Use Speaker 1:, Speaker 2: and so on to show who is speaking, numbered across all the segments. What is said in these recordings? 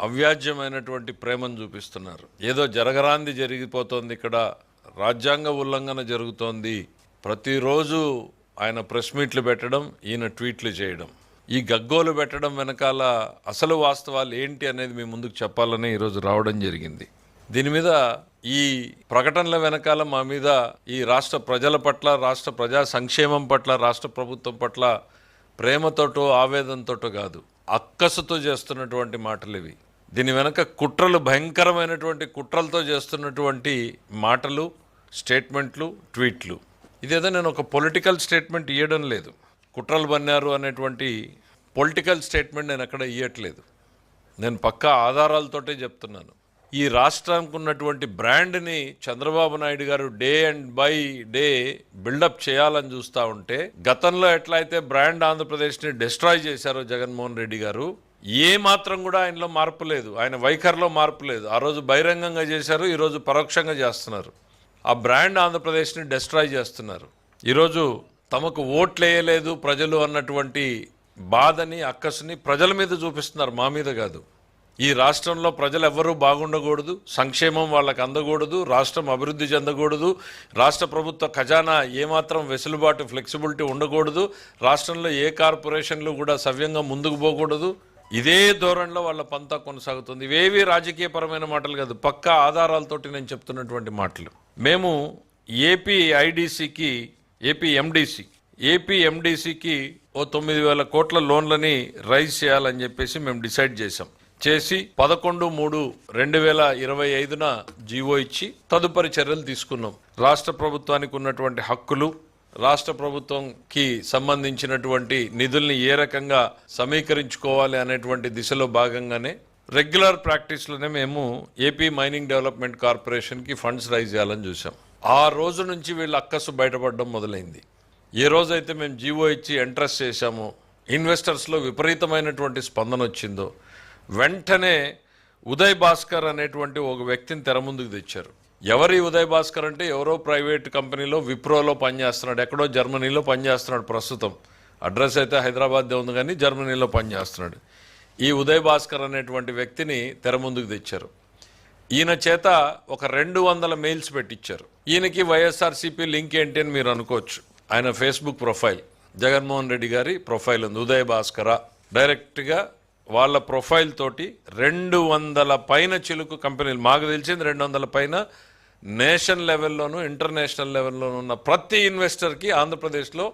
Speaker 1: అవ్యాజ్యమైనటువంటి ప్రేమను చూపిస్తున్నారు. ఏదో జరగరాంది జరిగిపోతోంది, ఇక్కడ రాజ్యాంగ ఉల్లంఘన జరుగుతోంది. ప్రతిరోజు ఆయన ప్రెస్ మీట్లు పెట్టడం, ఈయన ట్వీట్లు చేయడం, ఈ గగ్గోలు పెట్టడం వెనకాల అసలు వాస్తవాలు ఏంటి అనేది మీ ముందుకు చెప్పాలని ఈరోజు రావడం జరిగింది. దీని మీద ఈ ప్రకటనల వెనకాల మా మీద ఈ రాష్ట్ర ప్రజల పట్ల, రాష్ట్ర ప్రజా సంక్షేమం పట్ల, రాష్ట్ర ప్రభుత్వం పట్ల ప్రేమతోటో ఆవేదనతోటో కాదు, అక్కసుతో చేస్తున్నటువంటి మాటలు ఇవి. దీని వెనక కుట్రలు, భయంకరమైనటువంటి కుట్రలతో చేస్తున్నటువంటి మాటలు, స్టేట్మెంట్లు, ట్వీట్లు. ఇదేదో నేను ఒక పొలిటికల్ స్టేట్మెంట్ ఇవ్వడం లేదు. కుట్రలు బన్నారు అనేటువంటి పొలిటికల్ స్టేట్మెంట్ నేను ఎక్కడ ఇవ్వట్లేదు. నేను పక్కా ఆధారాలతోటే చెప్తున్నాను. ఈ రాష్ట్రానికి ఉన్నటువంటి బ్రాండ్ని Chandrababu Naidu garu day and by day build up చేయాలని చూస్తూ ఉంటే, గతంలో ఎట్లయితే బ్రాండ్ ఆంధ్రప్రదేశ్ని డిస్ట్రాయ్ చేశారో జగన్మోహన్ రెడ్డి గారు, ఏ మాత్రం కూడా ఆయనలో మార్పు లేదు, ఆయన వైఖరిలో మార్పు లేదు. ఆ రోజు బహిరంగంగా చేశారు, ఈరోజు పరోక్షంగా చేస్తున్నారు. ఆ బ్రాండ్ ఆంధ్రప్రదేశ్ని డిస్ట్రాయ్ చేస్తున్నారు. ఈరోజు తమకు ఓట్లు వేయలేదు ప్రజలు అన్నటువంటి బాధని, అక్కసుని ప్రజల మీద చూపిస్తున్నారు, మా మీద కాదు. ఈ రాష్ట్రంలో ప్రజలు ఎవ్వరూ బాగుండకూడదు, సంక్షేమం వాళ్ళకి అందకూడదు, రాష్ట్రం అభివృద్ధి చెందకూడదు, రాష్ట్ర ప్రభుత్వ ఖజానా ఏమాత్రం వెసులుబాటు, ఫ్లెక్సిబిలిటీ ఉండకూడదు, రాష్ట్రంలో ఏ కార్పొరేషన్లు కూడా సవ్యంగా ముందుకు పోకూడదు. ఇదే ధోరణిలో వాళ్ళ పంతా కొనసాగుతుంది. ఇవేవి రాజకీయపరమైన మాటలు కాదు, పక్కా ఆధారాలతోటి నేను చెప్తున్నటువంటి మాటలు. మేము ఏపీ ఎండిసికి ఓ 9,000 కోట్ల లోన్లని రైజ్ చేయాలని చెప్పేసి మేము డిసైడ్ చేసి 11/3/2025 జీవో ఇచ్చి తదుపరి చర్యలు తీసుకున్నాం. రాష్ట్ర ప్రభుత్వానికి ఉన్నటువంటి హక్కులు, రాష్ట్ర ప్రభుత్వంకి సంబంధించినటువంటి నిధుల్ని ఏ రకంగా సమీకరించుకోవాలి అనేటువంటి దిశలో భాగంగానే రెగ్యులర్ ప్రాక్టీస్లోనే మేము ఏపీ మైనింగ్ డెవలప్మెంట్ కార్పొరేషన్కి ఫండ్స్ రైజ్ చేయాలని చూసాం. ఆ రోజు నుంచి వీళ్ళ అక్కసు బయటపడడం మొదలైంది. ఏ రోజైతే మేము జీవో ఇచ్చి ఇంట్రెస్ట్ చేశామో, ఇన్వెస్టర్స్లో విపరీతమైనటువంటి స్పందన వచ్చిందో, వెంటనే ఉదయ్ భాస్కర్ అనేటువంటి ఒక వ్యక్తిని తెర ముందుకు తెచ్చారు. ఎవరి ఉదయ్ భాస్కర్ అంటే, ఎవరో ప్రైవేట్ కంపెనీలో విప్రోలో పనిచేస్తున్నాడు, ఎక్కడో జర్మనీలో పనిచేస్తున్నాడు. ప్రస్తుతం అడ్రస్ అయితే హైదరాబాద్దే ఉంది, కానీ జర్మనీలో పనిచేస్తున్నాడు. ఈ ఉదయ్ భాస్కర్ అనేటువంటి వ్యక్తిని తెర ముందుకు తెచ్చారు. ఈయన చేత ఒక 200 మెయిల్స్ పెట్టించారు. ఈయనకి వైఎస్ఆర్సీపీ లింక్ ఏంటి అని మీరు అనుకోవచ్చు. ఆయన ఫేస్బుక్ ప్రొఫైల్, జగన్మోహన్ రెడ్డి గారి ప్రొఫైల్ ఉంది, ఉదయ్ భాస్కర. డైరెక్ట్గా వాళ్ళ ప్రొఫైల్ తోటి 200 పైన చిలుకు కంపెనీలు, మాకు తెలిసింది 200 పైన, నేషనల్ లెవెల్లోనూ ఇంటర్నేషనల్ లెవెల్లోనూ ఉన్న ప్రతి ఇన్వెస్టర్కి ఆంధ్రప్రదేశ్లో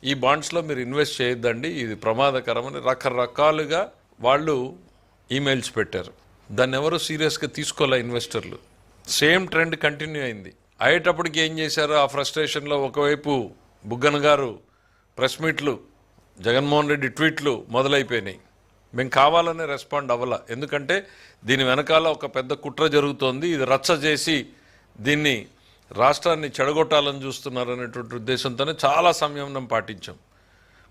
Speaker 1: ఈ బాండ్స్లో మీరు ఇన్వెస్ట్ చేయొద్దండి, ఇది ప్రమాదకరమని రకరకాలుగా వాళ్ళు ఈమెయిల్స్ పెట్టారు. దాన్ని ఎవరు సీరియస్గా తీసుకోలే ఇన్వెస్టర్లు. సేమ్ ట్రెండ్ కంటిన్యూ అయింది. అయ్యేటప్పటికి ఏం చేశారు, ఆ ఫ్రస్ట్రేషన్లో ఒకవైపు బుగ్గన గారు ప్రెస్ మీట్లు, జగన్మోహన్ రెడ్డి ట్వీట్లు మొదలైపోయినాయి. మేము కావాలనే రెస్పాండ్ అవ్వాల, ఎందుకంటే దీని వెనకాల ఒక పెద్ద కుట్ర జరుగుతోంది, ఇది రచ్చ చేసి దీన్ని రాష్ట్రాన్ని చెడగొట్టాలని చూస్తున్నారు అనేటువంటి ఉద్దేశంతోనే చాలా సంయమనం పాటించాం.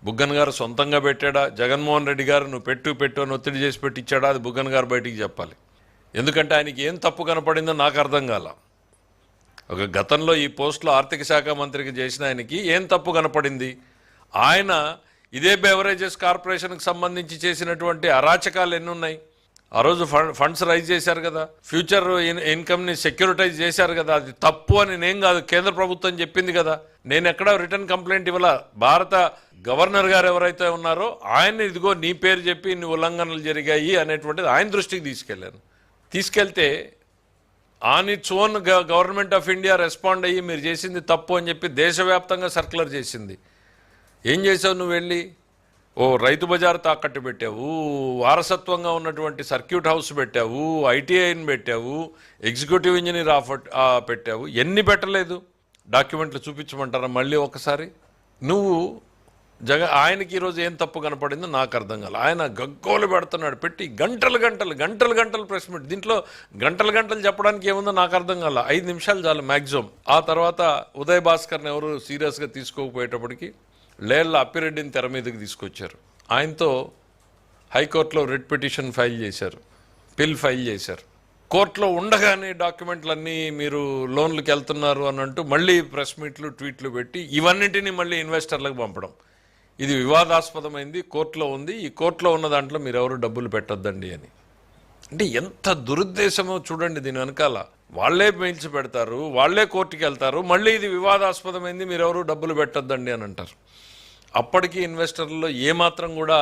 Speaker 1: బుగ్గన్ గారు సొంతంగా పెట్టాడా, జగన్మోహన్ రెడ్డి గారు నువ్వు పెట్టు అని ఒత్తిడి చేసి పెట్టించాడా, అది బుగ్గన్ గారు బయటికి చెప్పాలి. ఎందుకంటే ఆయనకి ఏం తప్పు కనపడిందో నాకు అర్థం కాల. ఒక గతంలో ఈ పోస్టులో ఆర్థిక శాఖ మంత్రికి చేసిన ఆయనకి ఏం తప్పు కనపడింది? ఆయన ఇదే బెవరేజెస్ కార్పొరేషన్కి సంబంధించి చేసినటువంటి అరాచకాలు ఎన్ని ఉన్నాయి? ఆ రోజు ఫండ్స్ రైజ్ చేశారు కదా, ఫ్యూచర్ ఇన్కమ్ని సెక్యూరిటైజ్ చేశారు కదా, అది తప్పు అని నేను కాదు, కేంద్ర ప్రభుత్వం చెప్పింది కదా. నేను ఎక్కడ రిటర్న్ కంప్లైంట్ ఇవ్వాల. భారత గవర్నర్ గారు ఎవరైతే ఉన్నారో ఆయన్ని ఇదిగో నీ పేరు చెప్పి ఇన్ని ఉల్లంఘనలు జరిగాయి అనేటువంటిది ఆయన దృష్టికి తీసుకెళ్ళాను. తీసుకెళ్తే on its own government of India respond అయ్యి మీరు చేసింది తప్పు అని చెప్పి దేశవ్యాప్తంగా సర్క్యులర్ చేసింది. ఏం చేసావు నువ్వు? వెళ్ళి ఓ రైతు బజార్ తాకట్టు పెట్టావు, వారసత్వంగా ఉన్నటువంటి సర్క్యూట్ హౌస్ పెట్టావు, ఐటీఐని పెట్టావు, ఎగ్జిక్యూటివ్ ఇంజనీర్ పెట్టావు. ఎన్ని పెట్టలేదు? డాక్యుమెంట్లు చూపించమంటారా మళ్ళీ ఒకసారి? నువ్వు ఆయనకి ఈరోజు ఏం తప్పు కనపడిందో నాకు అర్థం కాదు. ఆయన గగ్గోలు పెడుతున్నాడు, పెట్టి గంటలు ప్రెస్ మీట్. దీంట్లో గంటలు చెప్పడానికి ఏముందో నాకు అర్థం కాల. 5 నిమిషాలు చాలు మ్యాక్సిమం. ఆ తర్వాత ఉదయ్ భాస్కర్ని ఎవరు సీరియస్గా తీసుకోకపోయేటప్పటికి లేళ్ల అప్పిరెడ్డిని తెర మీదకి తీసుకొచ్చారు. ఆయనతో హైకోర్టులో రిట్ పిటిషన్ పిల్ ఫైల్ చేశారు. కోర్టులో ఉండగానే డాక్యుమెంట్లన్నీ మీరు లోన్లకు వెళ్తున్నారు అని అంటూ మళ్ళీ ప్రెస్ మీట్లు, ట్వీట్లు పెట్టి ఇవన్నింటినీ మళ్ళీ ఇన్వెస్టర్లకు పంపడం. ఇది వివాదాస్పదమైంది, కోర్టులో ఉంది, ఈ కోర్టులో ఉన్న దాంట్లో మీరు ఎవరు డబ్బులు పెట్టొద్దండి అని. అంటే ఎంత దురుద్దేశమో చూడండి దీని వెనకాల. వాళ్లే మెయిల్స్ పెడతారు, వాళ్లే కోర్టుకి వెళ్తారు, మళ్ళీ ఇది వివాదాస్పదమైంది, మీరెవరు డబ్బులు పెట్టొద్దండి అని అంటారు. అప్పటికీ ఇన్వెస్టర్లలో ఏమాత్రం కూడా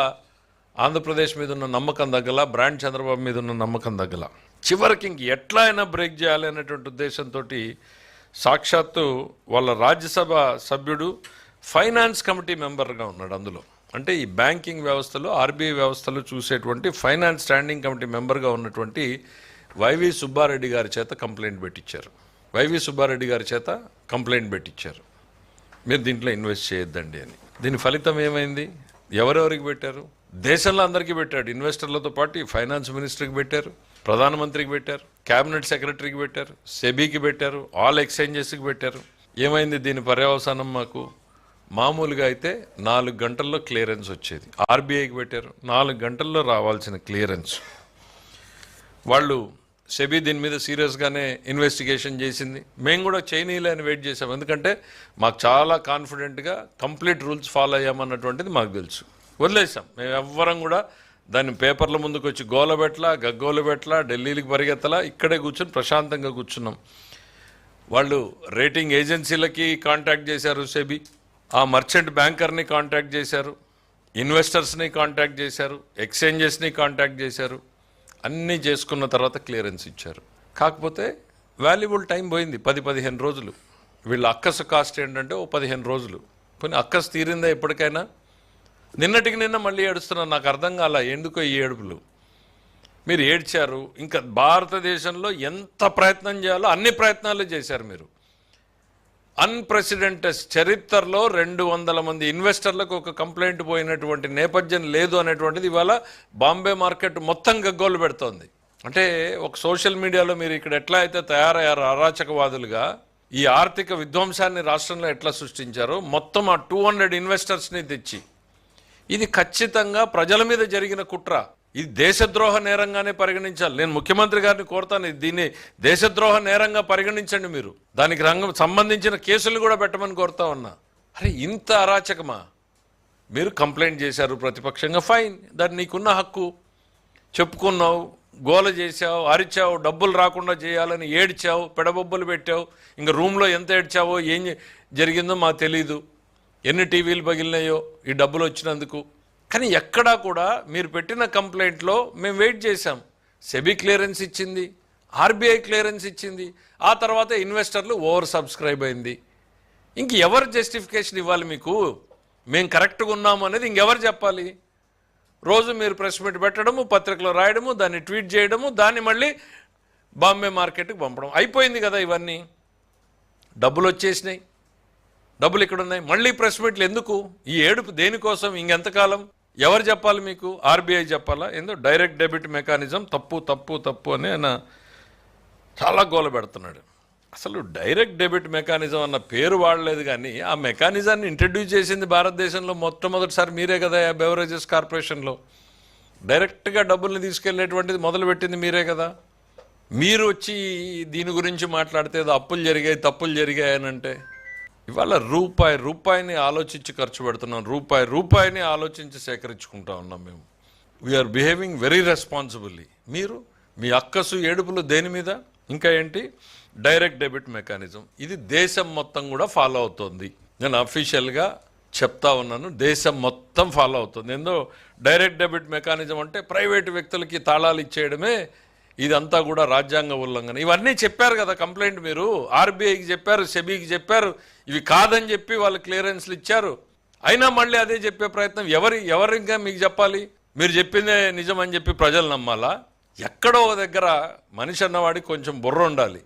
Speaker 1: ఆంధ్రప్రదేశ్ మీద ఉన్న నమ్మకం తగ్గల, బ్రాండ్ చంద్రబాబు మీద ఉన్న నమ్మకం తగ్గల. చివరికి ఇంక ఎట్లా అయినా బ్రేక్ చేయాలి అనేటువంటి ఉద్దేశంతో సాక్షాత్తు వాళ్ళ రాజ్యసభ సభ్యుడు ఫైనాన్స్ కమిటీ మెంబర్గా ఉన్నాడు అందులో. అంటే ఈ బ్యాంకింగ్ వ్యవస్థలో, ఆర్బీఐ వ్యవస్థలో చూసేటువంటి ఫైనాన్స్ స్టాండింగ్ కమిటీ మెంబర్గా ఉన్నటువంటి వైవి సుబ్బారెడ్డి గారి చేత కంప్లైంట్ పెట్టించారు. వైవి సుబ్బారెడ్డి గారి చేత కంప్లైంట్ పెట్టించారు, మీరు దీంట్లో ఇన్వెస్ట్ చేయొద్దండి అని. దీని ఫలితం ఏమైంది? ఎవరెవరికి పెట్టారు? దేశంలో అందరికీ పెట్టాడు. ఇన్వెస్టర్లతో పాటు ఫైనాన్స్ మినిస్టర్కి పెట్టారు, ప్రధానమంత్రికి పెట్టారు, క్యాబినెట్ సెక్రటరీకి పెట్టారు, సెబీకి పెట్టారు, ఆల్ ఎక్స్చేంజెస్కి పెట్టారు. ఏమైంది దీని పర్యవసానం? మాకు మామూలుగా అయితే 4 గంటల్లో క్లియరెన్స్ వచ్చేది. ఆర్బీఐకి పెట్టారు, 4 గంటల్లో రావాల్సిన క్లియరెన్స్. వాళ్ళు సెబీ దీని మీద సీరియస్గానే ఇన్వెస్టిగేషన్ చేసింది. మేము కూడా చైనీలే అని వెయిట్ చేసాం, ఎందుకంటే మాకు చాలా కాన్ఫిడెంట్గా కంప్లీట్ రూల్స్ ఫాలో అయ్యామన్నటువంటిది మాకు తెలుసు. వదిలేసాం. మేము ఎవ్వరం కూడా దాన్ని పేపర్ల ముందుకు వచ్చి గోలబెట్టలా, గగ్గోలు పెట్టలా, ఢిల్లీకి పరిగెత్తలా, ఇక్కడే కూర్చొని ప్రశాంతంగా కూర్చున్నాం. వాళ్ళు రేటింగ్ ఏజెన్సీలకి కాంటాక్ట్ చేశారు, సెబీ ఆ మర్చెంట్ బ్యాంకర్ని కాంటాక్ట్ చేశారు, ఇన్వెస్టర్స్ని కాంటాక్ట్ చేశారు, ఎక్స్చేంజెస్ని కాంటాక్ట్ చేశారు. అన్నీ చేసుకున్న తర్వాత క్లియరెన్స్ ఇచ్చారు. కాకపోతే వాల్యుబుల్ టైం పోయింది, 10-15 రోజులు. వీళ్ళ అక్కసు కాస్ట్ ఏంటంటే 15 రోజులు. కొన్ని అక్కసు తీరిందా ఎప్పటికైనా? నిన్నటికి నిన్న మళ్ళీ ఏడుస్తున్నారు. నాకు అర్థం కాల ఎందుకో ఈ ఏడుపులు. మీరు ఏడ్చారు. ఇంకా భారతదేశంలో ఎంత ప్రయత్నం చేయాలో అన్ని ప్రయత్నాలు చేశారు మీరు. అన్ప్రెసిడెంటెడ్ చరిత్రలో 200 మంది ఇన్వెస్టర్లకు ఒక కంప్లైంట్ పోయినటువంటి నేపథ్యం లేదు అనేటువంటిది ఇవాళ బాంబే మార్కెట్ మొత్తం గగ్గోలు పెడుతోంది. అంటే ఒక సోషల్ మీడియాలో మీరు ఇక్కడ ఎట్లా అయితే తయారయ్యారో అరాచకవాదులుగా, ఈ ఆర్థిక విధ్వంసాన్ని రాష్ట్రంలో ఎట్లా సృష్టించారో, మొత్తం ఆ 200 ఇన్వెస్టర్స్ని తెచ్చి, ఇది ఖచ్చితంగా ప్రజల మీద జరిగిన కుట్ర. ఇది దేశద్రోహ నేరంగానే పరిగణించాలి. నేను ముఖ్యమంత్రి గారిని కోరుతాను, దీన్ని దేశద్రోహ నేరంగా పరిగణించండి. మీరు దానికి సంబంధించిన కేసులు కూడా పెట్టమని కోరుతా ఉన్నా. అరే ఇంత అరాచకమా? మీరు కంప్లైంట్ చేశారు ప్రతిపక్షంగా, ఫైన్, దాన్ని నీకున్న హక్కు. చెప్పుకున్నావు, గోల చేసావు, అరిచావు, డబ్బులు రాకుండా చేయాలని ఏడ్చావు, పెడబొబ్బులు పెట్టావు. ఇంకా రూమ్లో ఎంత ఏడ్చావో, ఏం జరిగిందో మాకు తెలీదు, ఎన్ని టీవీలు పగిలినాయో ఈ డబ్బులు వచ్చినందుకు. కానీ ఎక్కడా కూడా మీరు పెట్టిన కంప్లైంట్లో మేము వెయిట్ చేశాం. సెబీ క్లియరెన్స్ ఇచ్చింది, ఆర్బీఐ క్లియరెన్స్ ఇచ్చింది, ఆ తర్వాత ఇన్వెస్టర్లు ఓవర్ సబ్స్క్రైబ్ అయింది. ఇంక ఎవరు జస్టిఫికేషన్ ఇవ్వాలి మీకు? మేము కరెక్ట్గా ఉన్నాము అనేది ఇంకెవరు చెప్పాలి? రోజు మీరు ప్రెస్ మీట్ పెట్టడము, పత్రికలో రాయడము, దాన్ని ట్వీట్ చేయడము, దాన్ని మళ్ళీ బాంబే మార్కెట్కి పంపడం అయిపోయింది కదా. ఇవన్నీ డబ్బులు వచ్చేసినాయి, డబ్బులు ఇక్కడ ఉన్నాయి, మళ్ళీ ప్రెస్ మీట్లు ఎందుకు? ఈ ఏడుపు దేనికోసం? ఇంకెంతకాలం? ఎవరు చెప్పాలి మీకు? ఆర్బీఐ చెప్పాలా? ఏందో డైరెక్ట్ డెబిట్ మెకానిజం తప్పు తప్పు తప్పు అని ఆయన చాలా గోల పెడుతున్నాడు. అసలు డైరెక్ట్ డెబిట్ మెకానిజం అన్న పేరు వాడలేదు, కానీ ఆ మెకానిజాన్ని ఇంట్రడ్యూస్ చేసింది భారతదేశంలో మొట్టమొదటిసారి మీరే కదా. బెవరేజెస్ కార్పొరేషన్లో డైరెక్ట్గా డబ్బుల్ని తీసుకెళ్లేటువంటిది మొదలుపెట్టింది మీరే కదా. మీరు వచ్చి దీని గురించి మాట్లాడితే ఏదో అప్పులు జరిగాయి, తప్పులు జరిగాయి అని అంటే, ఇవాళ రూపాయిని ఆలోచించి ఖర్చు పెడుతున్నాం, రూపాయిని ఆలోచించి సేకరించుకుంటా ఉన్నాం మేము. We are behaving very responsibly. మీరు మీ అక్కసు ఏడుపులు దేని మీద? ఇంకా ఏంటి? Direct debit mechanism. ఇది దేశం మొత్తం కూడా ఫాలో అవుతుంది. నేను అఫీషియల్గా చెప్తా ఉన్నాను, దేశం మొత్తం ఫాలో అవుతుంది. ఏందో డైరెక్ట్ డెబిట్ మెకానిజం అంటే ప్రైవేటు వ్యక్తులకి తాళాలు ఇచ్చేయడమే, ఇదంతా కూడా రాజ్యాంగ ఉల్లంఘన. ఇవన్నీ చెప్పారు కదా కంప్లైంట్ మీరు. ఆర్బీఐకి చెప్పారు, సెబీకి చెప్పారు, ఇవి కాదని చెప్పి వాళ్ళు క్లియరెన్స్లు ఇచ్చారు. అయినా మళ్ళీ అదే చెప్పే ప్రయత్నం. ఎవరు ఇంకా మీకు చెప్పాలి? మీరు చెప్పిందే నిజం అని చెప్పి ప్రజలు నమ్మాలా? ఎక్కడో దగ్గర మనిషి అన్నవాడికి కొంచెం బుర్ర ఉండాలి.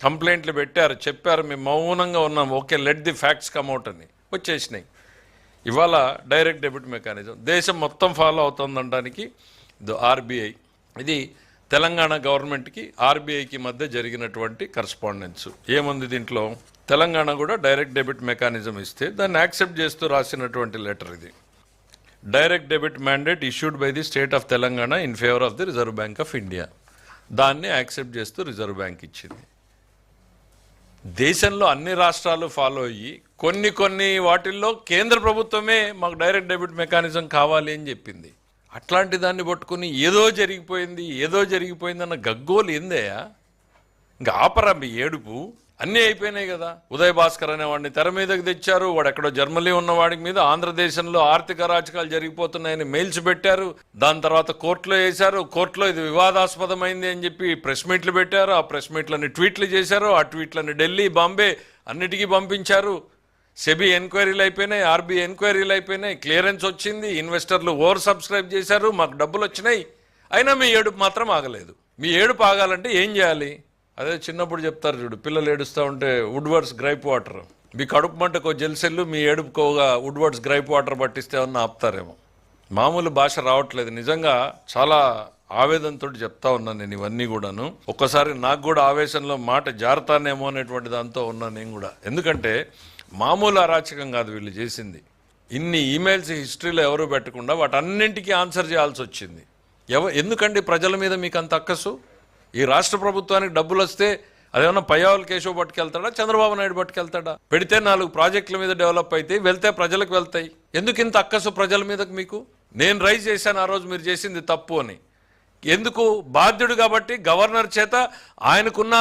Speaker 1: కంప్లైంట్లు పెట్టారు, చెప్పారు, మేము మౌనంగా ఉన్నాం, okay let the facts come out అని వచ్చేసినాయి. ఇవాళ డైరెక్ట్ డెబిట్ మెకానిజం దేశం మొత్తం ఫాలో అవుతుందనడానికి ఆర్బీఐ, ఇది తెలంగాణ గవర్నమెంట్కి ఆర్బీఐకి మధ్య జరిగినటువంటి కరస్పాండెన్స్. ఏముంది దీంట్లో? తెలంగాణ కూడా డైరెక్ట్ డెబిట్ మెకానిజం ఇస్తే దాన్ని యాక్సెప్ట్ చేస్తూ రాసినటువంటి లెటర్ ఇది. Direct debit mandate issued by the state of Telangana in favour of the reserve bank of India. దాన్ని యాక్సెప్ట్ చేస్తూ రిజర్వ్ బ్యాంక్ ఇచ్చింది. దేశంలో అన్ని రాష్ట్రాలు ఫాలో అయ్యి కొన్ని వాటిల్లో కేంద్ర ప్రభుత్వమే మాకు డైరెక్ట్ డెబిట్ మెకానిజం కావాలి అని చెప్పింది. అట్లాంటి దాన్ని పట్టుకుని ఏదో జరిగిపోయింది అన్న గగ్గోలు ఏందయ్యా? ఇంకా ఆపరా మీ ఏడుపు? అన్నీ అయిపోయినాయి కదా. ఉదయ్ భాస్కర్ అనేవాడిని తెర మీదకి తెచ్చారు. వాడు ఎక్కడో జర్మనీ ఉన్నవాడి మీద ఆంధ్రదేశంలో ఆర్థిక అరాచకాలు జరిగిపోతున్నాయని మెయిల్స్ పెట్టారు. దాని తర్వాత కోర్టులో వేశారు. కోర్టులో ఇది వివాదాస్పదమైంది అని చెప్పి ప్రెస్ మీట్లు పెట్టారు. ఆ ప్రెస్ మీట్లని ట్వీట్లు చేశారు. ఆ ట్వీట్లని ఢిల్లీ, బాంబే అన్నిటికీ పంపించారు. సెబీ ఎంక్వైరీలు అయిపోయినాయి, ఆర్బీఐ ఎంక్వైరీలు అయిపోయినాయి, క్లియరెన్స్ వచ్చింది, ఇన్వెస్టర్లు ఓవర్ సబ్స్క్రైబ్ చేశారు, మాకు డబ్బులు వచ్చినాయి. అయినా మీ ఏడుపు మాత్రం ఆగలేదు. మీ ఏడుపు ఆగాలంటే ఏం చేయాలి? అదే చిన్నప్పుడు చెప్తారు చూడు, పిల్లలు ఏడుస్తూ ఉంటే వుడ్వర్డ్స్ గ్రైప్ వాటర్, మీ కడుపు మంటకు జెల్సెల్లు, మీ ఏడుపుకోగా వుడ్వర్డ్స్ గ్రైప్ వాటర్ పట్టిస్తే ఏమన్నా ఆపుతారేమో. మామూలు భాష రావట్లేదు. నిజంగా చాలా ఆవేదనతో చెప్తా ఉన్నాను నేను ఇవన్నీ కూడాను. ఒక్కసారి నాకు కూడా ఆవేశంలో మాట జారుతానేమో అనేటువంటి దాంతో ఉన్నాను నేను కూడా. ఎందుకంటే మామూలు అరాచకం కాదు వీళ్ళు చేసింది. ఇన్ని ఈమెయిల్స్ హిస్టరీలో ఎవరు పెట్టకుండా వాటన్నింటికీ ఆన్సర్ చేయాల్సి వచ్చింది. ఎందుకండి ప్రజల మీద మీకు అంత అక్కసు? ఈ రాష్ట్ర ప్రభుత్వానికి డబ్బులు వస్తే అదేమన్నా పయ్యావుల కేశవ్ పట్టుకెళ్తాడా, చంద్రబాబు నాయుడు పట్టుకెళ్తాడా? పెడితే 4 ప్రాజెక్టుల మీద డెవలప్ అయితే వెళ్తే ప్రజలకు వెళ్తాయి. ఎందుకు ఇంత అక్కసు ప్రజల మీదకు మీకు? నేను రైజ్ చేశాను ఆ రోజు మీరు చేసింది తప్పు అని. ఎందుకు? బాధ్యుడు కాబట్టి గవర్నర్ చేత ఆయనకున్న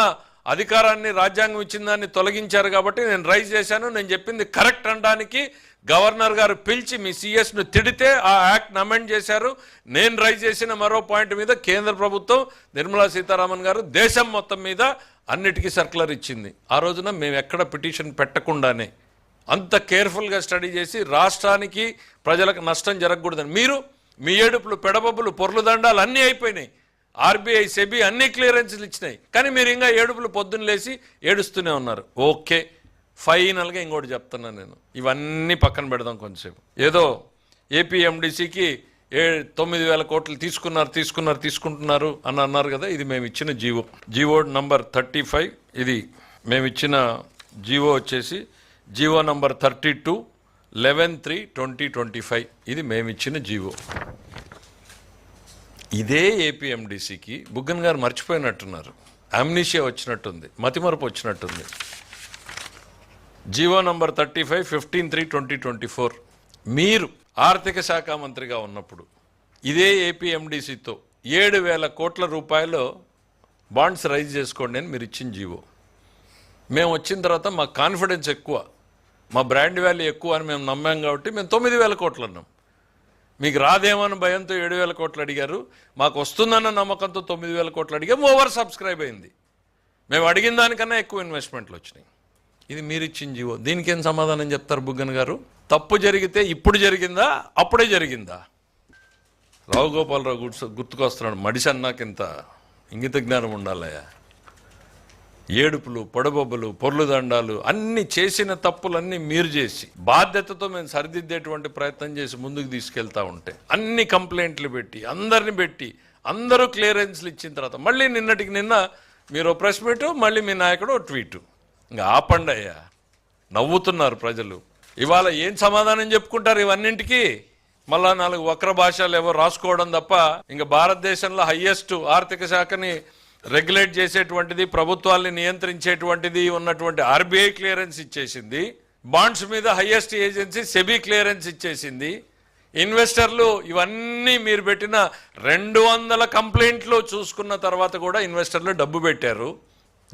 Speaker 1: అధికారాన్ని, రాజ్యాంగం ఇచ్చిన దాన్ని తొలగించారు కాబట్టి నేను రైజ్ చేశాను. నేను చెప్పింది కరెక్ట్ అనడానికి గవర్నర్ గారు పిలిచి మీ సిఎస్ను తిడితే ఆ యాక్ట్ని అమెండ్ చేశారు. నేను రైజ్ చేసిన మరో పాయింట్ మీద కేంద్ర ప్రభుత్వం, నిర్మలా సీతారామన్ గారు దేశం మొత్తం మీద అన్నిటికీ సర్క్యులర్ ఇచ్చింది. ఆ రోజున మేము ఎక్కడ పిటిషన్ పెట్టకుండానే అంత కేర్ఫుల్గా స్టడీ చేసి రాష్ట్రానికి, ప్రజలకు నష్టం జరగకూడదని మీరు మీ ఏడుపులు, పెడబొబ్బులు, పొర్లు దండాలు అన్నీ అయిపోయినాయి. ఆర్బీఐ, సెబీ అన్ని క్లియరెన్స్లు ఇచ్చినాయి. కానీ మీరు ఇంకా ఏడుపులు పొద్దున్న లేసి ఏడుస్తూనే ఉన్నారు. ఓకే, ఫైనల్గా ఇంకోటి చెప్తున్నాను నేను. ఇవన్నీ పక్కన పెడదాం కొంచెంసేపు. ఏదో ఏపీఎండిసికి 9,000 కోట్లు తీసుకుంటున్నారు అని అన్నారు కదా. ఇది మేము ఇచ్చిన జీవో నంబర్ 35. ఇది మేము ఇచ్చిన జీవో వచ్చేసి జీవో నంబర్ 32 11/3/2025. ఇది మేము ఇచ్చిన జీవో. ఇదే ఏపీఎండిసికి బుగ్గన్ గారు మర్చిపోయినట్టున్నారు. అమ్నీషియా వచ్చినట్టుంది, మతిమరుపు వచ్చినట్టుంది. జీవో నంబర్ 35 15/3/2024 మీరు ఆర్థిక శాఖ మంత్రిగా ఉన్నప్పుడు ఇదే ఏపీఎండిసితో 7,000 కోట్ల రూపాయలు బాండ్స్ రైజ్ చేసుకోండి అని మీరు ఇచ్చిన జీవో. మేము వచ్చిన తర్వాత మాకు కాన్ఫిడెన్స్ ఎక్కువ, మా బ్రాండ్ వాల్యూ ఎక్కువ అని మేము నమ్మాం కాబట్టి మేము 9,000 కోట్లు అన్నాం. మీకు రాదేమని భయంతో 7,000 కోట్లు అడిగారు. మాకు వస్తుందన్న నమ్మకంతో 9,000 కోట్లు అడిగాం. ఓవర్ సబ్స్క్రైబ్ అయింది. మేము అడిగిన దానికన్నా ఎక్కువ ఇన్వెస్ట్మెంట్లు వచ్చినాయి. ఇది మీరు ఇచ్చిన జీవో. దీనికి ఏం సమాధానం చెప్తారు బుగ్గన్ గారు? తప్పు జరిగితే ఇప్పుడు జరిగిందా, అప్పుడే జరిగిందా? రావు గోపాలరావు గుర్తుకొస్తున్నాడు. మడిసి అన్నాక ఇంత ఇంగిత జ్ఞానం ఉండాలయ్యా. ఏడుపులు, పొడబొబ్బలు, పొర్లు దండాలు అన్ని చేసిన తప్పులన్నీ మీరు చేసి బాధ్యతతో మేము సరిదిద్దేటువంటి ప్రయత్నం చేసి ముందుకు తీసుకెళ్తా ఉంటే అన్ని కంప్లైంట్లు పెట్టి అందరూ క్లియరెన్స్లు ఇచ్చిన తర్వాత మళ్ళీ నిన్నటికి నిన్న మీరు ప్రెస్ మీటు, మళ్ళీ మీ నాయకుడు ట్వీటు. ఇంకా ఆపండి అయ్యా. నవ్వుతున్నారు ప్రజలు. ఇవాళ ఏం సమాధానం చెప్పుకుంటారు ఇవన్నింటికి? మళ్ళా 4 వక్ర భాషలు ఏవో రాసుకోవడం తప్ప ఇంకా భారతదేశంలో హయ్యెస్ట్ ఆర్థిక శాఖని రెగ్యులేట్ చేసేటువంటిది, ప్రభుత్వాల్ని నియంత్రించేటువంటిది ఉన్నటువంటి ఆర్బీఐ క్లియరెన్స్ ఇచ్చేసింది. బాండ్స్ మీద హయ్యెస్ట్ ఏజెన్సీ సెబీ క్లియరెన్స్ ఇచ్చేసింది. ఇన్వెస్టర్లు ఇవన్నీ మీరు పెట్టిన 200 కంప్లైంట్లు చూసుకున్న తర్వాత కూడా ఇన్వెస్టర్లు డబ్బు పెట్టారు.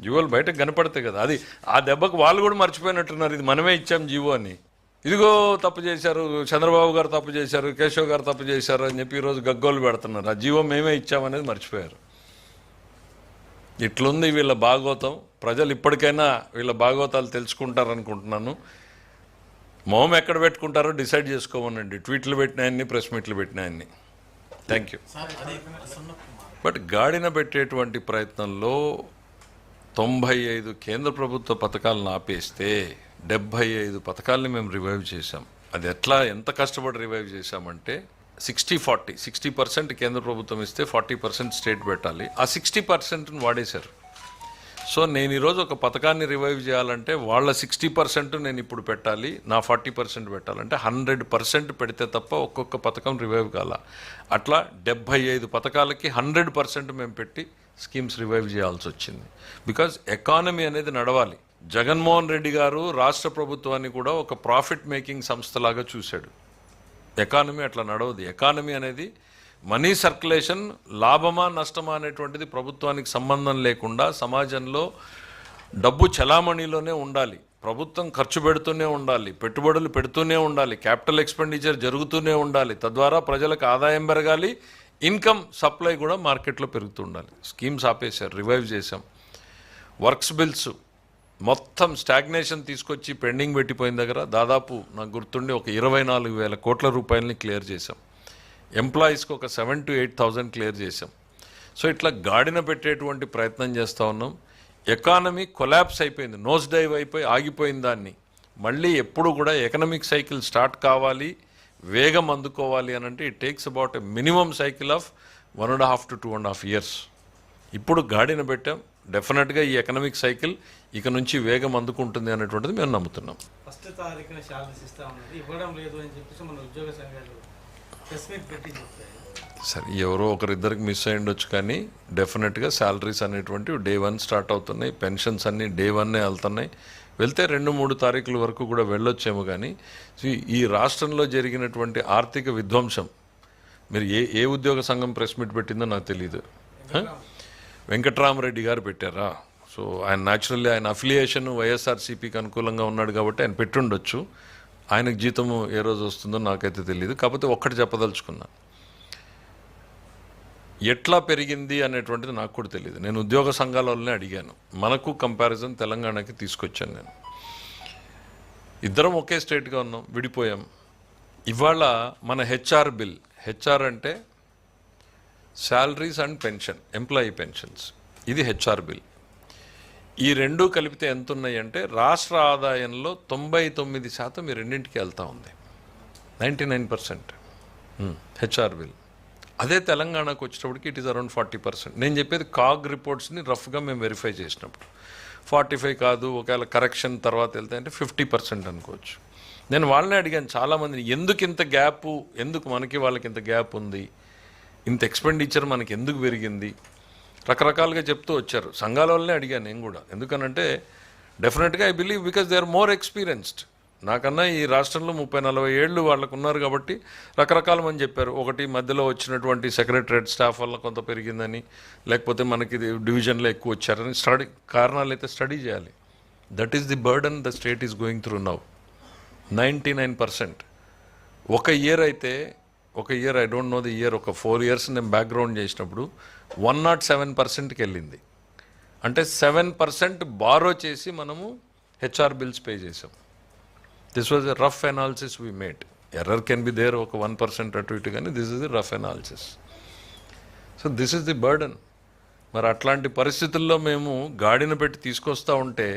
Speaker 1: జీవోలు బయటకు కనపడతాయి కదా. అది ఆ దెబ్బకు వాళ్ళు కూడా మర్చిపోయినట్టున్నారు. ఇది మనమే ఇచ్చాం జీవో అని. ఇదిగో తప్పు చేశారు, చంద్రబాబు గారు తప్పు చేశారు, కేశవ్ గారు తప్పు చేశారు అని చెప్పి ఈరోజు గగ్గోలు పెడుతున్నారు. ఆ జీవో మేమే ఇచ్చామనేది మర్చిపోయారు. ఇట్లుంది వీళ్ళ భాగవతం. ప్రజలు ఇప్పటికైనా వీళ్ళ భాగవతాలు తెలుసుకుంటారనుకుంటున్నాను. మొహం ఎక్కడ పెట్టుకుంటారో డిసైడ్ చేసుకోమనండి. ట్వీట్లు పెట్టినాయన్ని, ప్రెస్ మీట్లు పెట్టినాయన్ని. Thank you. బట్ గాడిన పెట్టేటువంటి ప్రయత్నంలో 95 కేంద్ర ప్రభుత్వ పథకాలను ఆపేస్తే 75 పథకాలని మేము రివైవ్ చేశాం. అది ఎంత కష్టపడి రివైవ్ చేశామంటే 60-40, 60% కేంద్ర ప్రభుత్వం ఇస్తే 40% స్టేట్ పెట్టాలి. ఆ 60%ని వాడేశారు. సో నేను ఈరోజు ఒక పథకాన్ని రివైవ్ చేయాలంటే వాళ్ళ 60% నేను ఇప్పుడు పెట్టాలి, నా 40% పెట్టాలంటే 100% పెడితే తప్ప ఒక్కొక్క పథకం రివైవ్ కాల. అట్లా 75 పథకాలకి 100% మేము పెట్టి స్కీమ్స్ రివైవ్ చేయాల్సి వచ్చింది. బికాజ్ ఎకానమీ అనేది నడవాలి. జగన్మోహన్ రెడ్డి గారు రాష్ట్ర ప్రభుత్వాన్ని కూడా ఒక ప్రాఫిట్ మేకింగ్ సంస్థలాగా చూశాడు. ఎకానమీ అట్లా నడవదు. ఎకానమీ అనేది మనీ సర్క్యులేషన్ లాభమా నష్టమా అనేటువంటిది ప్రభుత్వానికి సంబంధం లేకుండా సమాజంలో డబ్బు చలామణిలోనే ఉండాలి. ప్రభుత్వం ఖర్చు పెడుతూనే ఉండాలి, పెట్టుబడులు పెడుతూనే ఉండాలి, క్యాపిటల్ ఎక్స్పెండిచర్ జరుగుతూనే ఉండాలి. తద్వారా ప్రజలకు ఆదాయం పెరగాలి, ఇన్కమ్ సప్లై కూడా మార్కెట్లో పెరుగుతూ ఉండాలి. స్కీమ్స్ ఆపేశారు, రివైవ్ చేశాం. వర్క్స్ బిల్స్ మొత్తం స్టాగ్నేషన్ తీసుకొచ్చి పెండింగ్ పెట్టిపోయిన దగ్గర దాదాపు నాకు గుర్తుండి ఒక 24,000 కోట్ల రూపాయలని క్లియర్ చేశాం. ఎంప్లాయీస్కి ఒక 7,000 to 8,000 క్లియర్ చేశాం. సో ఇట్లా గాడిన పెట్టేటువంటి ప్రయత్నం చేస్తూ ఉన్నాం. ఎకానమీ కొలాప్స్ అయిపోయింది, నోస్ డైవ్ అయిపోయి ఆగిపోయిన దాన్ని మళ్ళీ ఎప్పుడు కూడా ఎకనామిక్ సైకిల్ స్టార్ట్ కావాలి, వేగం అందుకోవాలి అని అంటే it takes about a minimum cycle of 1.5 to 2.5 years. ఇప్పుడు గాడిన పెట్టాం. డెఫినెట్గా ఈ ఎకనామిక్ సైకిల్ ఇక నుంచి వేగం అందుకుంటుంది అనేటువంటిది మేము నమ్ముతున్నాం.
Speaker 2: ఫస్ట్ తారీఖున శాలరీస్ ఇస్తా ఉన్నది ఇవ్వడం లేదు అని చెప్పేసి మన ఉద్యోగ సంఘాలు ప్రెస్ మీట్ పెట్టి చెప్తాయి.
Speaker 1: సరే, ఎవరో ఒకరిద్దరికి మిస్ అయ్యి ఉండొచ్చు, కానీ డెఫినెట్గా శాలరీస్ అనేటువంటివి Day 1 స్టార్ట్ అవుతున్నాయి. పెన్షన్స్ అన్నీ Day 1 వెళ్తున్నాయి. వెళ్తే 2-3 తారీఖుల వరకు కూడా వెళ్ళొచ్చేమో. కానీ ఈ రాష్ట్రంలో జరిగినటువంటి ఆర్థిక విధ్వంసం, మీరు ఏ ఉద్యోగ సంఘం ప్రెస్ మీట్ పెట్టిందో నాకు తెలియదు. వెంకట్రామరెడ్డి గారు పెట్టారా? సో ఆయన న్యాచురల్లీ ఆయన అఫిలియేషన్ వైఎస్ఆర్సీపీకి అనుకూలంగా ఉన్నాడు కాబట్టి ఆయన పెట్టుండొచ్చు. ఆయనకు జీతము ఏ రోజు వస్తుందో నాకైతే తెలియదు. కాకపోతే ఒక్కటి చెప్పదలుచుకున్నా, ఎట్లా పెరిగింది అనేటువంటిది నాకు కూడా తెలియదు. నేను ఉద్యోగ సంఘాల వల్లనే అడిగాను. మనకు కంపారిజన్ తెలంగాణకి తీసుకొచ్చాను. నేను ఇద్దరం ఒకే స్టేట్గా ఉన్నాం, విడిపోయాం. ఇవాళ మన హెచ్ఆర్ బిల్, హెచ్ఆర్ అంటే salaries and pension, employee pensions, ఇది హెచ్ఆర్ బిల్. ఈ రెండూ కలిపితే ఎంత ఉన్నాయి అంటే రాష్ట్ర ఆదాయంలో 99% ఈ రెండింటికి వెళ్తూ ఉంది. 99% హెచ్ఆర్ బిల్. అదే తెలంగాణకు వచ్చేటప్పటికి ఇట్ ఈస్ అరౌండ్ 40%. నేను చెప్పేది కాగ్ రిపోర్ట్స్ని రఫ్గా మేము వెరిఫై చేసినప్పుడు 45 కాదు, ఒకవేళ కరెక్షన్ తర్వాత వెళ్తే అంటే 50% అనుకోవచ్చు. నేను వాళ్ళనే అడిగాను చాలామందిని, ఎందుకు ఇంత గ్యాపు, ఎందుకు మనకి వాళ్ళకి ఇంత గ్యాప్ ఉంది, ఇంత ఎక్స్పెండిచర్ మనకి ఎందుకు పెరిగింది, రకరకాలుగా చెప్తూ వచ్చారు. సంఘాల వల్లనే అడిగాను నేను కూడా. ఎందుకనంటే డెఫినెట్గా I believe because they are more experienced. నాకన్నా ఈ రాష్ట్రంలో 30-40 ఏళ్ళు వాళ్ళకు ఉన్నారు కాబట్టి రకరకాల మంది చెప్పారు. ఒకటి మధ్యలో వచ్చినటువంటి సెక్రటరేట్ స్టాఫ్ వల్ల కొంత పెరిగిందని, లేకపోతే మనకి డివిజన్లో ఎక్కువ వచ్చారని కారణాలు అయితే స్టడీ చేయాలి. That is the burden the state is going through now. 99%. ఒక year I don't know the year, ఒక 4 years నేను బ్యాక్గ్రౌండ్ చేసినప్పుడు 107%కి వెళ్ళింది. అంటే 7% బారో చేసి మనము హెచ్ఆర్ బిల్స్ పే చేసాం. This was a rough analysis we made. Error can be there, ఒక 1% అటు ఇటు, కానీ this is the rough analysis. So this is the burden. మరి అట్లాంటి పరిస్థితుల్లో మేము గాడిన పెట్టి తీసుకొస్తూ ఉంటే